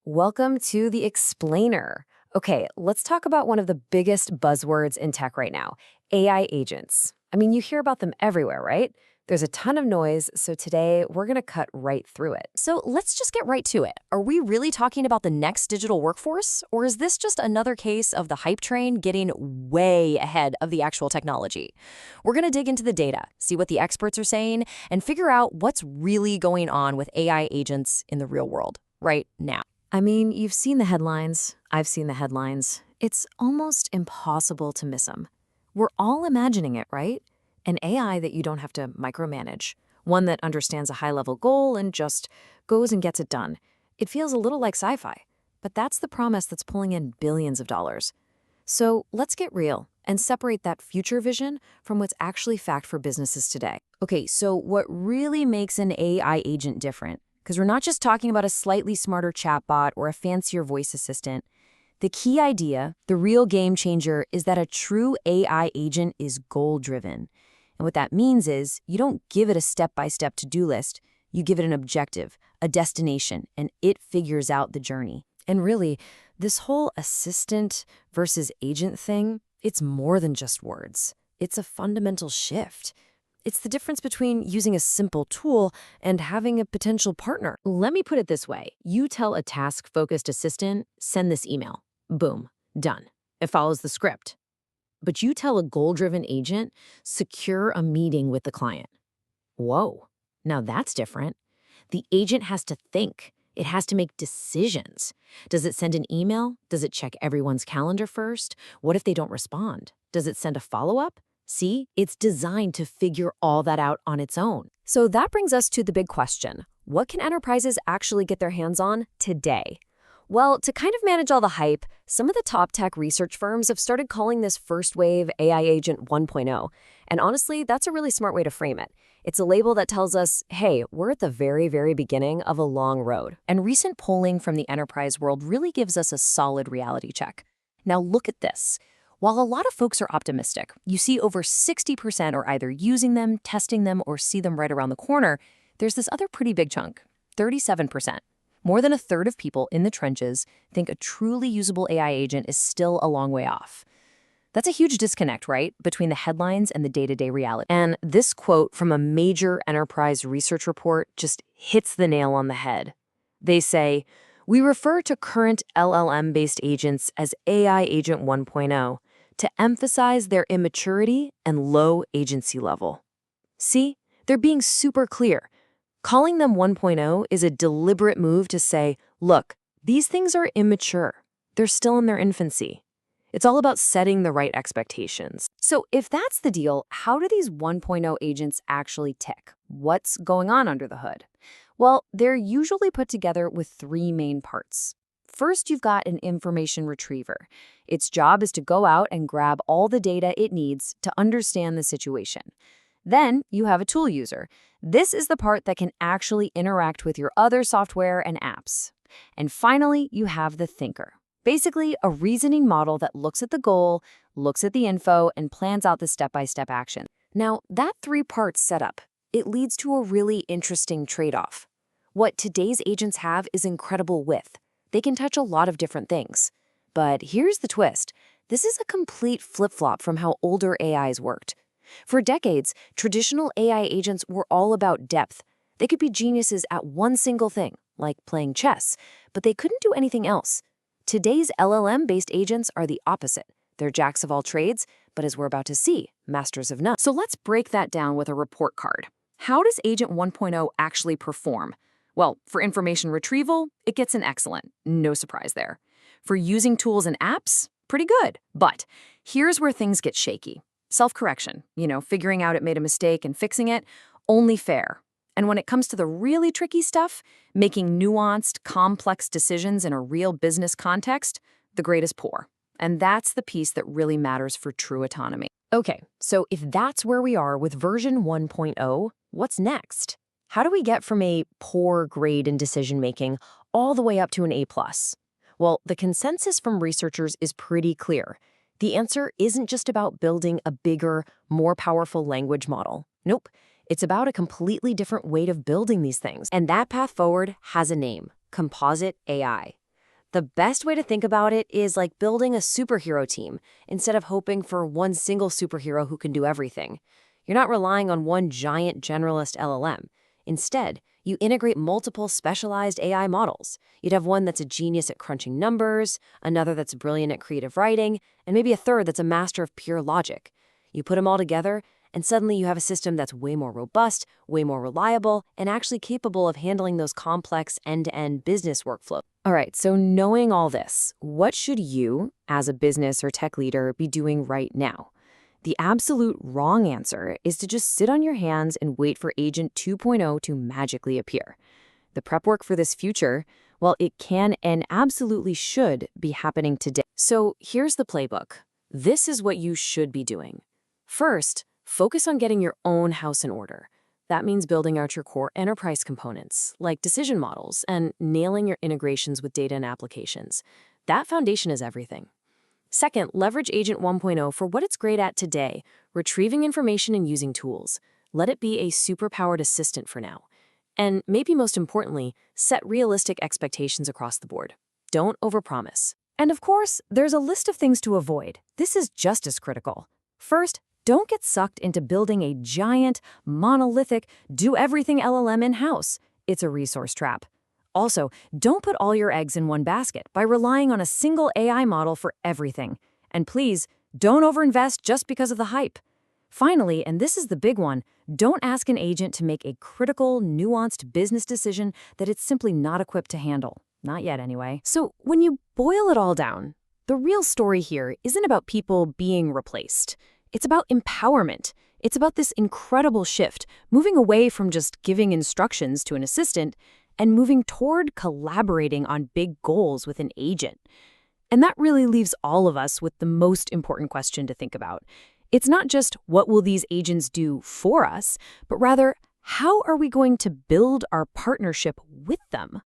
Welcome to the Explainer. Okay, let's talk about one of the biggest buzzwords in tech right now, AI agents. I mean, you hear about them everywhere, right? There's a ton of noise, so today we're going to cut right through it. So let's just get right to it. Are we really talking about the next digital workforce? Or is this just another case of the hype train getting way ahead of the actual technology? We're going to dig into the data, see what the experts are saying, and figure out what's really going on with AI agents in the real world right now. I mean, you've seen the headlines. I've seen the headlines. It's almost impossible to miss them. We're all imagining it, right? An AI that you don't have to micromanage. One that understands a high-level goal and just goes and gets it done. It feels a little like sci-fi, but that's the promise that's pulling in billions of dollars. So let's get real and separate that future vision from what's actually fact for businesses today. Okay, so what really makes an AI agent different? Because we're not just talking about a slightly smarter chatbot or a fancier voice assistant. The key idea, the real game changer, is that a true AI agent is goal-driven. And what that means is you don't give it a step-by-step to-do list. You give it an objective, a destination, and it figures out the journey. And really, this whole assistant versus agent thing, it's more than just words. It's a fundamental shift. It's the difference between using a simple tool and having a potential partner. Let me put it this way. You tell a task-focused assistant, send this email. Boom, done. It follows the script. But you tell a goal-driven agent, secure a meeting with the client. Whoa, now that's different. The agent has to think. It has to make decisions. Does it send an email? Does it check everyone's calendar first? What if they don't respond? Does it send a follow-up? See, it's designed to figure all that out on its own. So that brings us to the big question. What can enterprises actually get their hands on today? Well, to kind of manage all the hype, some of the top tech research firms have started calling this first wave AI Agent 1.0. And honestly, that's a really smart way to frame it. It's a label that tells us, hey, we're at the very, very beginning of a long road. And recent polling from the enterprise world really gives us a solid reality check. Now look at this. While a lot of folks are optimistic, you see over 60% are either using them, testing them, or see them right around the corner, there's this other pretty big chunk, 37%. More than a third of people in the trenches think a truly usable AI agent is still a long way off. That's a huge disconnect, right, between the headlines and the day-to-day reality. And this quote from a major enterprise research report just hits the nail on the head. They say, "We refer to current LLM-based agents as AI Agent 1.0 to emphasize their immaturity and low agency level." See, they're being super clear. Calling them 1.0 is a deliberate move to say, look, these things are immature. They're still in their infancy. It's all about setting the right expectations. So if that's the deal, how do these 1.0 agents actually tick? What's going on under the hood? Well, they're usually put together with three main parts. First, you've got an information retriever. Its job is to go out and grab all the data it needs to understand the situation. Then you have a tool user. This is the part that can actually interact with your other software and apps. And finally, you have the thinker. Basically, a reasoning model that looks at the goal, looks at the info, and plans out the step-by-step action. Now, that three-part setup, it leads to a really interesting trade-off. What today's agents have is incredible width. They can touch a lot of different things. But here's the twist. This is a complete flip-flop from how older AIs worked. For decades, traditional AI agents were all about depth. They could be geniuses at one single thing, like playing chess, but they couldn't do anything else. Today's LLM-based agents are the opposite. They're jacks of all trades, but as we're about to see, masters of none. So let's break that down with a report card. How does Agent 1.0 actually perform? Well, for information retrieval, it gets an excellent. No surprise there. For using tools and apps, pretty good. But here's where things get shaky. Self-correction, figuring out it made a mistake and fixing it, only fair. And when it comes to the really tricky stuff, making nuanced, complex decisions in a real business context, the grade is poor. And that's the piece that really matters for true autonomy. Okay, so if that's where we are with version 1.0, what's next? How do we get from a poor grade in decision-making all the way up to an A+? Well, the consensus from researchers is pretty clear. The answer isn't just about building a bigger, more powerful language model. Nope. It's about a completely different way of building these things. And that path forward has a name, composite AI. The best way to think about it is like building a superhero team instead of hoping for one single superhero who can do everything. You're not relying on one giant generalist LLM. Instead, you integrate multiple specialized AI models. You'd have one that's a genius at crunching numbers, another that's brilliant at creative writing, and maybe a third that's a master of pure logic. You put them all together, and suddenly you have a system that's way more robust, way more reliable, and actually capable of handling those complex end-to-end business workflows. All right, so knowing all this, what should you, as a business or tech leader, be doing right now? The absolute wrong answer is to just sit on your hands and wait for Agent 2.0 to magically appear. The prep work for this future, well, it can and absolutely should be happening today. So here's the playbook. This is what you should be doing. First, focus on getting your own house in order. That means building out your core enterprise components, like decision models, and nailing your integrations with data and applications. That foundation is everything. Second, leverage Agent 1.0 for what it's great at today, retrieving information and using tools. Let it be a superpowered assistant for now. And maybe most importantly, set realistic expectations across the board. Don't overpromise. And of course, there's a list of things to avoid. This is just as critical. First, don't get sucked into building a giant, monolithic, do-everything LLM in-house. It's a resource trap. Also, don't put all your eggs in one basket by relying on a single AI model for everything. And please, don't overinvest just because of the hype. Finally, and this is the big one, don't ask an agent to make a critical, nuanced business decision that it's simply not equipped to handle. Not yet, anyway. So when you boil it all down, the real story here isn't about people being replaced. It's about empowerment. It's about this incredible shift, moving away from just giving instructions to an assistant and moving toward collaborating on big goals with an agent. And that really leaves all of us with the most important question to think about. It's not just what will these agents do for us, but rather, how are we going to build our partnership with them?